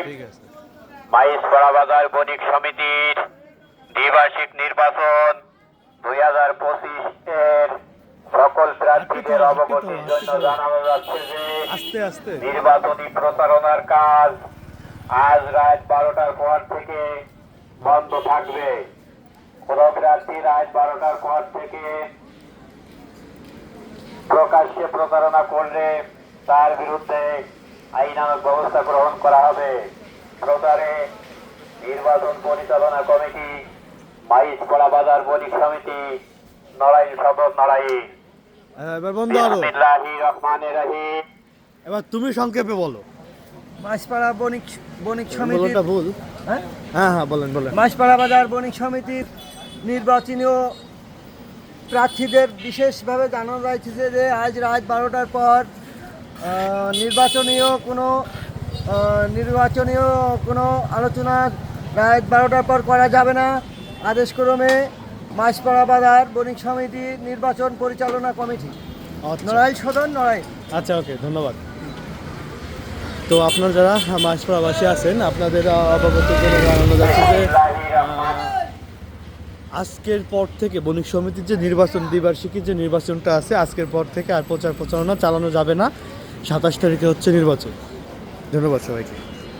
ঠিক আছে। মাইজপাড়া বাজার বণিক সমিতির দ্বিবার্ষিক নির্বাচন 2025 এর সকল প্রার্থীদের অবগতির জন্য জানানো যাচ্ছে যে আস্তে আস্তে নির্বাচনী প্রচারণার কাজ আজ রাত 12টার পর থেকে বন্ধ থাকবে। কোন প্রার্থী রাত 12টার পর থেকে প্রকাশ্যে প্রচারণা করলে তার বিরুদ্ধে আইনানুগ ব্যবস্থা গ্রহণ করা হবে। প্রচারে নির্বাচন পরিচালনা কমিটি, মাইজপাড়া বাজার বণিক সমিতি, নড়াইল সদর নড়াইল। এবার বন্ধ হলো। বিসমিল্লাহির রহমানির রহিম। এবার তুমি সংক্ষেপে বলো। মাইজপাড়া বণিক সমিতির বলোটা ভুল। হ্যাঁ হ্যাঁ হ্যাঁ বলেন বলেন। মাইজপাড়া বাজার বণিক সমিতির নির্বাচনীয় প্রার্থীদের বিশেষভাবে জানানো যাচ্ছে যে আজ রাত 12টার পর নির্বাচনীয় কোনো আলোচনা রাত 12টার পর করা যাবে না। আদেশক্রমে মাইজপাড়া বাজার বণিক সমিতি নির্বাচন পরিচালনা কমিটি, নড়াইল সদর নড়াইল। আচ্ছা ওকে, ধন্যবাদ। তো আপনারা যারা মাইজপাড়াবাসী আছেন, আপনাদের অবগতির জন্য জানানো যাচ্ছে যে আজকের পর থেকে বণিক সমিতির যে নির্বাচন, দ্বিবার্ষিকী যে নির্বাচনটা আছে, আজকের পর থেকে আর প্রচারণা চালানো যাবে না। 27 তারিখে হচ্ছে নির্বাচন। ধন্যবাদ সবাইকে।